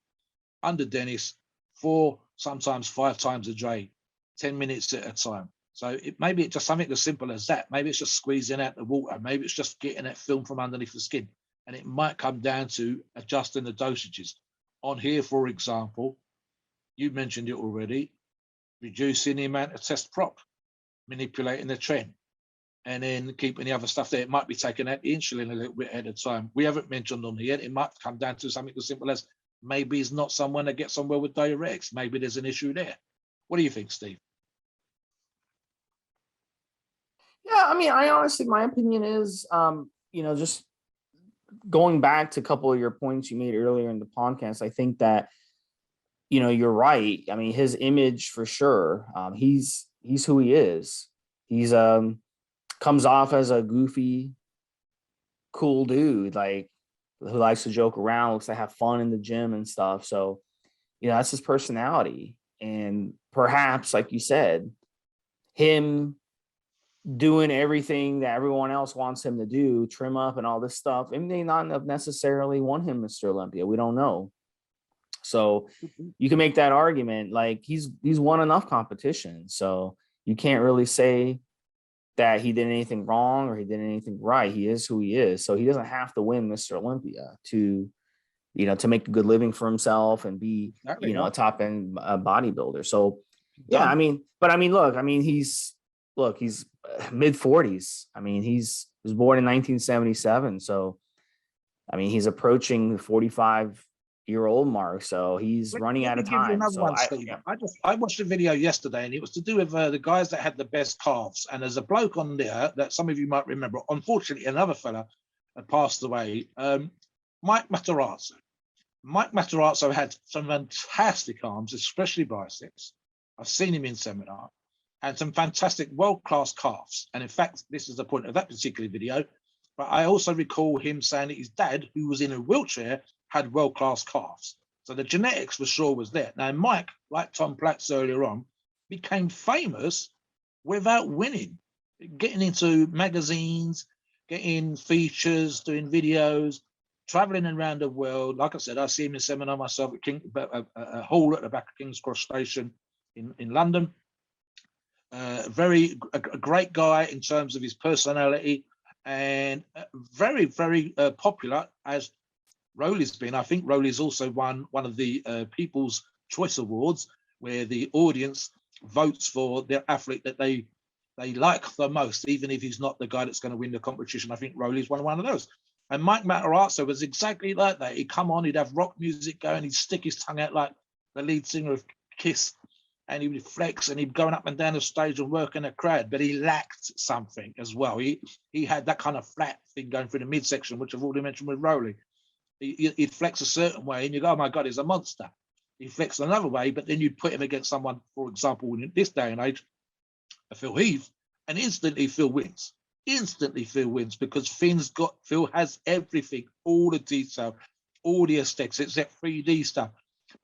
under Dennis, 4, sometimes 5 times a day, 10 minutes at a time. So maybe it's just something as simple as that. Maybe it's just squeezing out the water. Maybe it's just getting that film from underneath the skin. And it might come down to adjusting the dosages. On here, for example, you mentioned it already, reducing the amount of test prop, manipulating the trend, and then keeping the other stuff there. It might be taking out the insulin a little bit ahead of time. We haven't mentioned on here, it might come down to something as simple as maybe he's not someone that gets on well with diuretics. Maybe there's an issue there. What do you think, Steve? Yeah, I mean, I honestly, my opinion is, just going back to a couple of your points you made earlier in the podcast, I think that, you're right. I mean, his image for sure. He's who he is. He's comes off as a goofy, cool dude, like who likes to joke around, likes to have fun in the gym and stuff. So, that's his personality. And perhaps, like you said, him doing everything that everyone else wants him to do, trim up and all this stuff, it may not have necessarily won him Mr. Olympia. We don't know. So you can make that argument, like he's won enough competition. So you can't really say that he did anything wrong or he did anything right. He is who he is. So he doesn't have to win Mr. Olympia to make a good living for himself and be, a top end bodybuilder. So yeah, I mean, he's mid 40s. I mean, he was born in 1977. So, I mean, he's approaching the 45-year-old mark. So he's running out of time. So I watched a video yesterday, and it was to do with the guys that had the best calves. And there's a bloke on there that some of you might remember. Unfortunately, another fella had passed away. Mike Matarazzo. Mike Matarazzo had some fantastic arms, especially biceps. I've seen him in seminar. And some fantastic world-class calves. And in fact, this is the point of that particular video. But I also recall him saying that his dad, who was in a wheelchair, had world-class calves. So the genetics for sure was there. Now, Mike, like Tom Platz earlier on, became famous without winning, getting into magazines, getting features, doing videos, traveling around the world. Like I said, I see him in seminar myself at a hall at the back of King's Cross Station in London. A great guy in terms of his personality, and very, very popular, as Roelly's been. I think Roelly's also won one of the People's Choice Awards, where the audience votes for their athlete that they like the most, even if he's not the guy that's going to win the competition. I think Roelly's won one of those. And Mike Matarazzo was exactly like that. He'd come on, he'd have rock music going, he'd stick his tongue out like the lead singer of Kiss, and he would flex, and he'd go up and down the stage and work in a crowd, but he lacked something as well. He had that kind of flat thing going through the midsection, which I've already mentioned with Roelly. He'd flex a certain way, and you go, oh my God, he's a monster. he flexed another way, but then you'd put him against someone, for example, in this day and age, Phil Heath, and instantly Phil wins. Instantly Phil wins because Phil has everything, all the detail, all the aesthetics, except 3D stuff.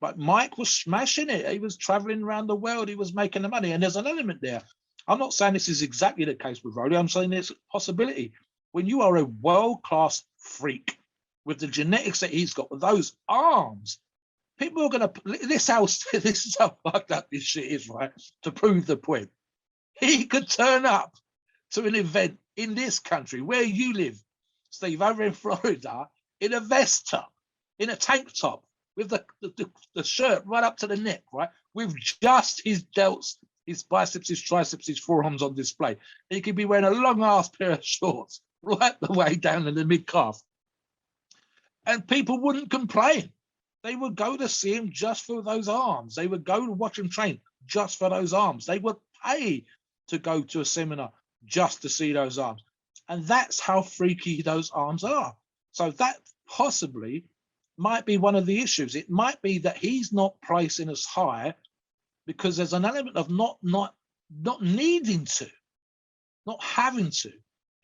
But Mike was smashing it. He was traveling around the world. He was making the money. And there's an element there. I'm not saying this is exactly the case with Roelly. I'm saying there's a possibility. When you are a world-class freak with the genetics that he's got, with those arms, people are going to, this is how fucked up this shit is, right? To prove the point. He could turn up to an event in this country where you live, Steve, over in Florida, in a vest top, in a tank top, with the shirt right up to the neck, right? With just his delts, his biceps, his triceps, his forearms on display. And he could be wearing a long ass pair of shorts right the way down to the mid calf. And people wouldn't complain. They would go to see him just for those arms. They would go to watch him train just for those arms. They would pay to go to a seminar just to see those arms. And that's how freaky those arms are. So that possibly might be one of the issues. It might be that he's not pricing as high because there's an element of not needing to, not having to.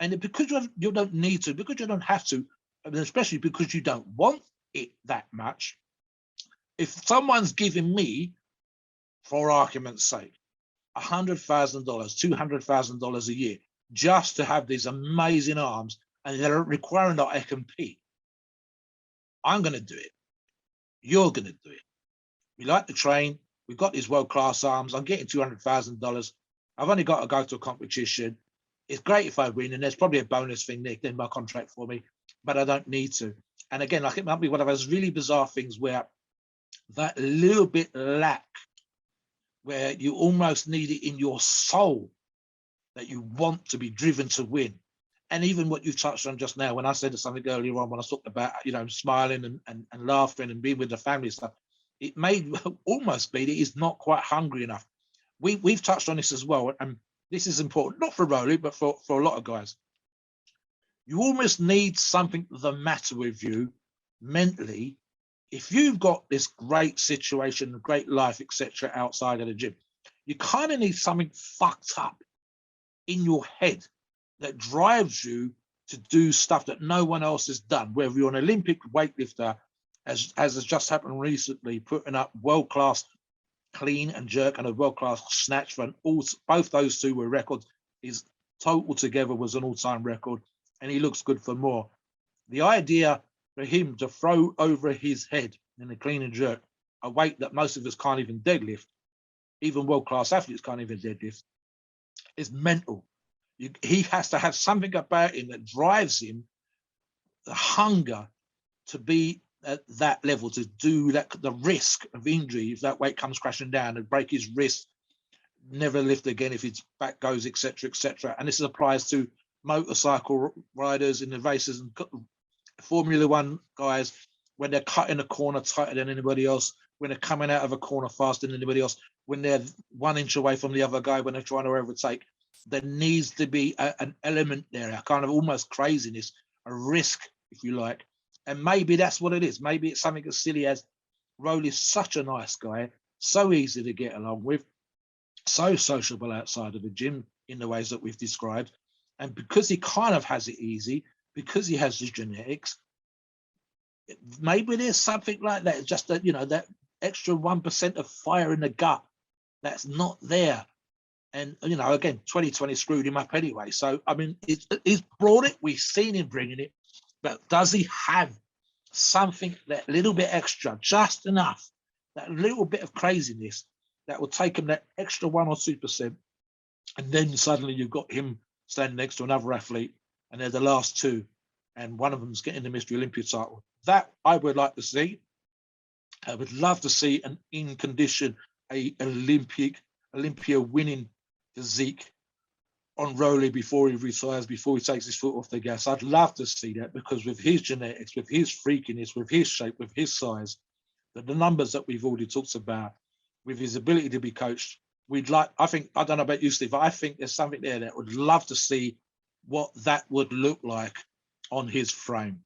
And because you don't need to, because you don't have to, and especially because you don't want it that much, if someone's giving me, for argument's sake, $100,000, $200,000 a year just to have these amazing arms, and they're requiring that I compete, I'm going to do it. You're going to do it. We like to train. We've got these world-class arms. I'm getting $200,000. I've only got to go to a competition. It's great if I win, and there's probably a bonus thing there in my contract for me, but I don't need to. And again, like, it might be one of those really bizarre things where that little bit lack, where you almost need it in your soul that you want to be driven to win. And even what you touched on just now, when I said something earlier on, when I talked about, smiling and laughing and being with the family stuff, it may almost be that he's not quite hungry enough. We've touched on this as well, and this is important, not for Roelly, but for a lot of guys. You almost need something the matter with you mentally. If you've got this great situation, great life, etc., outside of the gym, you kind of need something fucked up in your head that drives you to do stuff that no one else has done. Whether you're an Olympic weightlifter, as has just happened recently, putting up world-class clean and jerk and a world-class snatch run. Both those two were records. His total together was an all-time record, and he looks good for more. The idea for him to throw over his head in the clean and jerk a weight that most of us can't even deadlift, even world-class athletes can't even deadlift, is mental. He has to have something about him that drives him, the hunger to be at that level, to do that, the risk of injury if that weight comes crashing down, and break his wrist, never lift again if his back goes, etc., etc. And this applies to motorcycle riders in the races and Formula One guys, when they're cutting a corner tighter than anybody else, when they're coming out of a corner faster than anybody else, when they're 1 inch away from the other guy, when they're trying to overtake. There needs to be an element there, a kind of almost craziness, a risk, if you like. And maybe that's what it is. Maybe it's something as silly as Roelly's such a nice guy, so easy to get along with, so sociable outside of the gym in the ways that we've described. And because he kind of has it easy, because he has his genetics, maybe there's something like that, just that, that extra 1% of fire in the gut that's not there. And, again, 2020 screwed him up anyway. So, I mean, he's brought it. We've seen him bringing it. But does he have something, that little bit extra, just enough, that little bit of craziness that will take him that extra 1 or 2%? And then suddenly you've got him standing next to another athlete, and they're the last two, and one of them's getting the Mr. Olympia title. That I would like to see. I would love to see an in condition, a Olympia winning physique on Roelly before he retires, before he takes his foot off the gas. I'd love to see that, because with his genetics, with his freakiness, with his shape, with his size, the numbers that we've already talked about, with his ability to be coached, I don't know about you, Steve, but I think there's something there that would love to see what that would look like on his frame.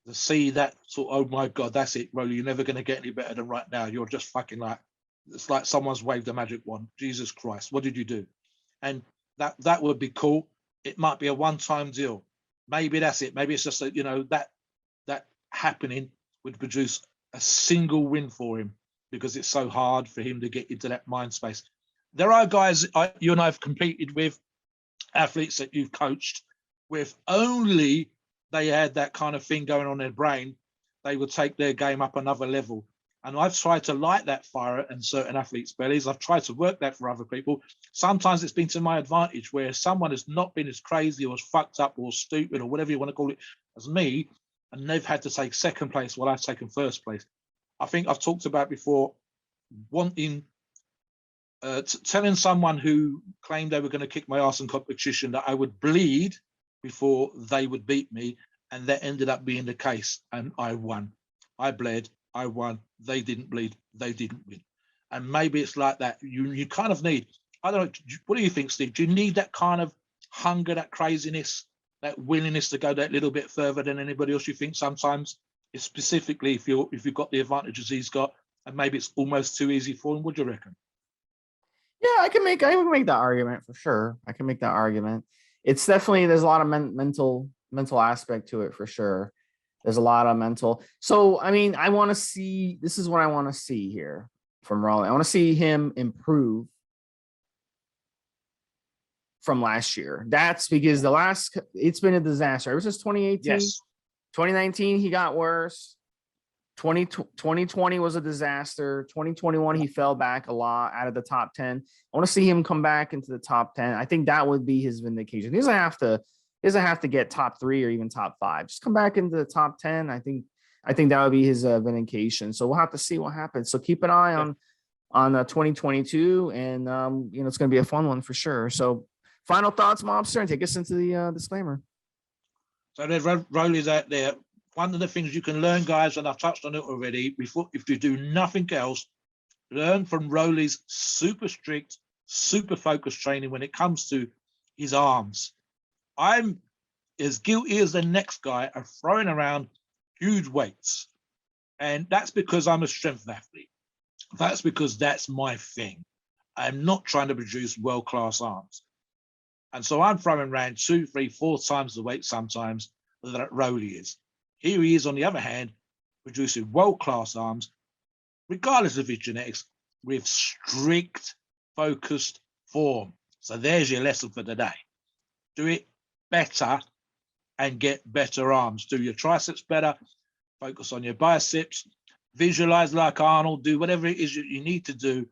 to see that sort of, oh my God, that's it, Roelly, you're never going to get any better than right now. You're just fucking like, it's like someone's waved a magic wand. Jesus Christ, what did you do? And that would be cool. It might be a one-time deal. Maybe that's it. Maybe it's just that, that happening would produce a single win for him because it's so hard for him to get into that mind space. There are guys you and I have competed with, athletes that you've coached with, only they had that kind of thing going on in their brain, they would take their game up another level. And I've tried to light that fire in certain athletes' bellies. I've tried to work that for other people. Sometimes it's been to my advantage where someone has not been as crazy or as fucked up or stupid or whatever you want to call it as me, and they've had to take second place while I've taken first place. I think I've talked about before wanting, telling someone who claimed they were going to kick my ass in competition that I would bleed before they would beat me, and that ended up being the case, and I won. I bled, I won, they didn't bleed, they didn't win. And maybe it's like that. You kind of need, I don't know, what do you think, Steve? Do you need that kind of hunger, that craziness, that willingness to go that little bit further than anybody else? You think sometimes, it's specifically if you've got the advantages he's got, and maybe it's almost too easy for him? What do you reckon? Yeah, I can make that argument for sure. I can make that argument. It's definitely, there's a lot of mental aspect to it for sure. There's a lot of mental. So, I mean, I want to see, this is what I want to see here from Roelly. I want to see him improve from last year. That's because it's been a disaster. Ever since 2018, Yes. 2019, he got worse. 2020 was a disaster. 2021, he fell back a lot out of the top 10. I want to see him come back into the top 10. I think that would be his vindication. He doesn't have to get top 3 or even top 5. Just come back into the top 10. I think that would be his vindication. So we'll have to see what happens. So keep an eye on 2022, and it's going to be a fun one for sure. So final thoughts, Mobster, and take us into the disclaimer. So there's Roelly's out there. One of the things you can learn, guys, and I've touched on it already, if you do nothing else, learn from Roelly's super strict, super focused training when it comes to his arms. I'm as guilty as the next guy of throwing around huge weights. And that's because I'm a strength athlete. That's because that's my thing. I'm not trying to produce world-class arms. And so I'm throwing around 2, 3, 4 times the weight sometimes that Roelly is. Here he is, on the other hand, producing world-class arms, regardless of his genetics, with strict, focused form. So there's your lesson for today. Do it better and get better arms. Do your triceps better, focus on your biceps, visualize like Arnold, do whatever it is you need to do,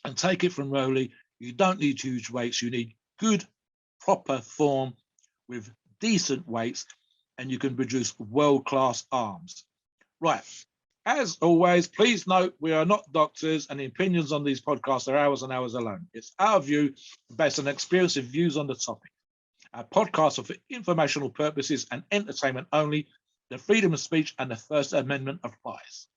and take it from Roelly. You don't need huge weights. You need good, proper form with decent weights, and you can produce world-class arms. Right. As always, please note we are not doctors, and the opinions on these podcasts are ours and ours alone. It's our view based on experience and views on the topic. Our podcasts are for informational purposes and entertainment only. The freedom of speech and the First Amendment applies.